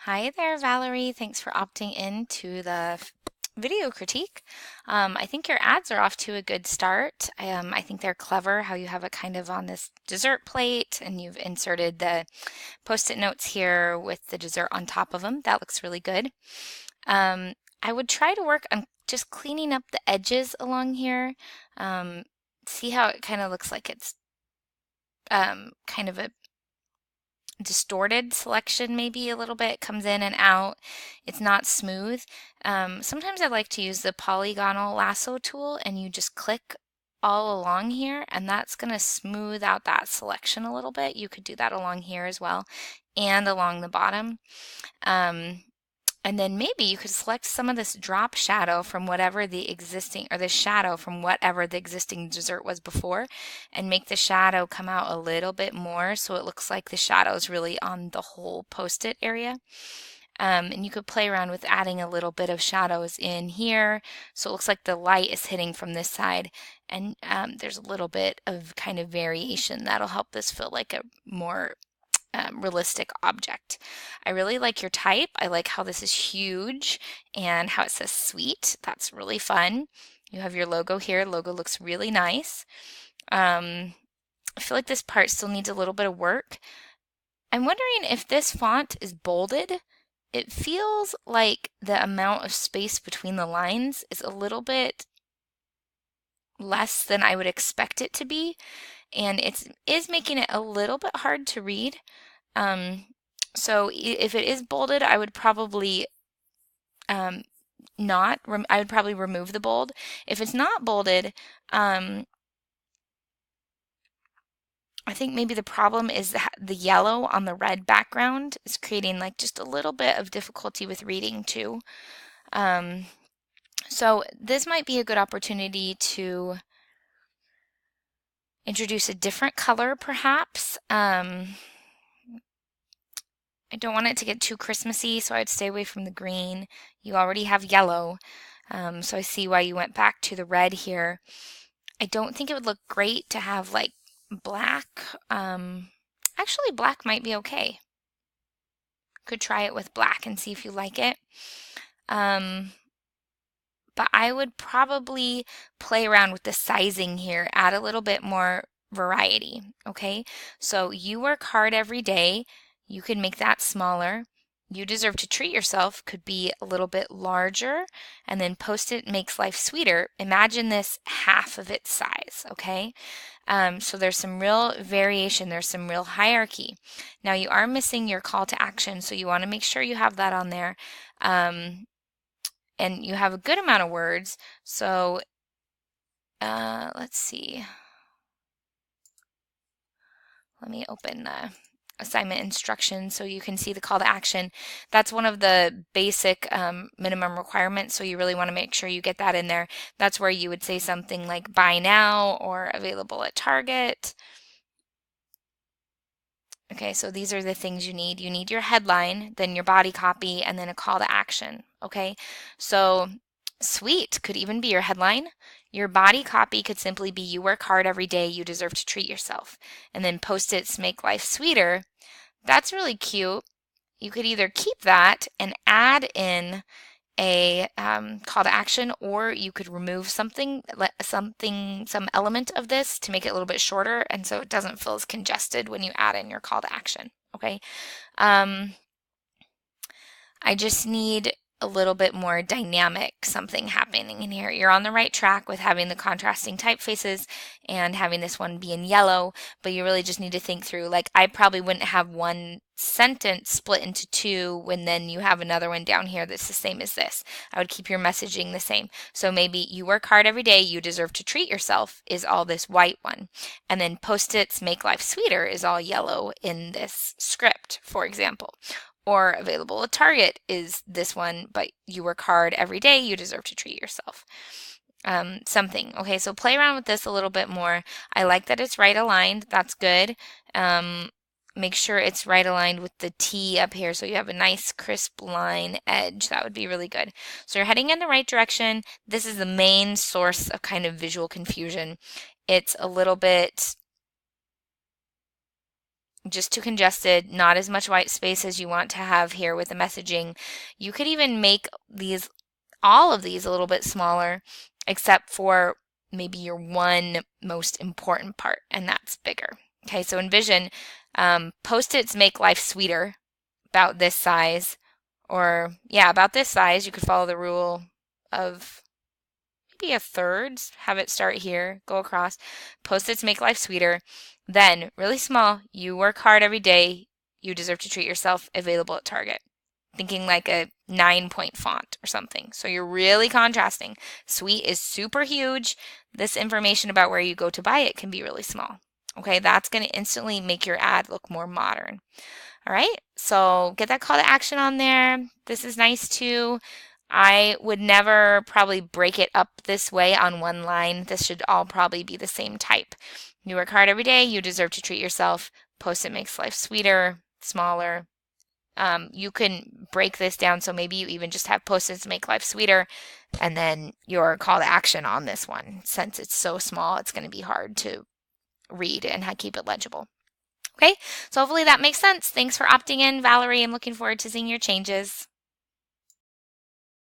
Hi there, Valerie. Thanks for opting in to the video critique. I think your ads are off to a good start. I think they're clever how you have it kind of on this dessert plate and you've inserted the post-it notes here with the dessert on top of them. That looks really good. I would try to work on just cleaning up the edges along here. Um, See how it kind of looks like it's kind of a distorted selection, maybe a little bit comes in and out. It's not smooth. Sometimes I like to use the polygonal lasso tool and you just click all along here and that's going to smooth out that selection a little bit. You could do that along here as well and along the bottom. And then maybe you could select some of this drop shadow from whatever the existing, or the shadow from whatever the existing dessert was before, and make the shadow come out a little bit more so it looks like the shadow is really on the whole post-it area. And you could play around with adding a little bit of shadows in here so it looks like the light is hitting from this side, and there's a little bit of kind of variation that'll help this feel like a more realistic object. I really like your type. I like how this is huge and how it says sweet. That's really fun. You have your logo here. Logo looks really nice. I feel like this part still needs a little bit of work. I'm wondering if this font is bolded. It feels like the amount of space between the lines is a little bit less than I would expect it to be, and it is making it a little bit hard to read. So if it is bolded, I would probably not, I would probably remove the bold. If it's not bolded, I think maybe the problem is the yellow on the red background is creating like just a little bit of difficulty with reading too. So this might be a good opportunity to introduce a different color perhaps. I don't want it to get too Christmassy, so I'd stay away from the green. You already have yellow, so I see why you went back to the red here. I don't think it would look great to have like black. Actually, black might be okay. Could try it with black and see if you like it. But I would probably play around with the sizing here, add a little bit more variety, okay? So you work hard every day. You could make that smaller. You deserve to treat yourself could be a little bit larger, and then post-it makes life sweeter. Imagine this half of its size, okay? So there's some real variation, there's some real hierarchy. Now you are missing your call to action, so you want to make sure you have that on there. And you have a good amount of words, so let's see. Let me open the assignment instructions so you can see the call to action. That's one of the basic minimum requirements, so you really want to make sure you get that in there. That's where you would say something like buy now or available at Target. Okay, so these are the things you need. You need your headline, then your body copy, and then a call to action. Okay, so sweet could even be your headline. Your body copy could simply be you work hard every day, you deserve to treat yourself. And then post-its make life sweeter. That's really cute. You could either keep that and add in a call to action, or you could remove something, some element of this to make it a little bit shorter, and so it doesn't feel as congested when you add in your call to action. Okay. I just need a little bit more dynamic something happening in here. You're on the right track with having the contrasting typefaces and having this one be in yellow, but you really just need to think through, like I probably wouldn't have one sentence split into two when then you have another one down here that's the same as this. I would keep your messaging the same. So maybe you work hard every day, you deserve to treat yourself is all this white one. And then post-its make life sweeter is all yellow in this script, for example. Or available at Target is this one, but you work hard every day, you deserve to treat yourself. Something. Okay, so play around with this a little bit more. I like that it's right aligned. That's good. Make sure it's right aligned with the T up here so you have a nice crisp line edge. That would be really good. So you're heading in the right direction. This is the main source of kind of visual confusion. It's a little bit just too congested, not as much white space as you want to have here with the messaging. You could even make all of these a little bit smaller, except for maybe your one most important part, and that's bigger. Okay, so envision Post-its make life sweeter, about this size, or yeah, about this size. You could follow the rule of maybe a third, have it start here, go across. Post-its make life sweeter. Then, really small, you work hard every day, you deserve to treat yourself, available at Target. Thinking like a 9-point font or something. So you're really contrasting. Sweet is super huge. This information about where you go to buy it can be really small. Okay, that's going to instantly make your ad look more modern. All right, so get that call to action on there. This is nice too. I would never probably break it up this way on one line. This should all probably be the same type. You work hard every day, you deserve to treat yourself. Post-it makes life sweeter, smaller. You can break this down so maybe you even just have Post-its make life sweeter, and then your call to action on this one. Since it's so small, it's going to be hard to read and keep it legible. Okay, so hopefully that makes sense. Thanks for opting in, Valerie. I'm looking forward to seeing your changes.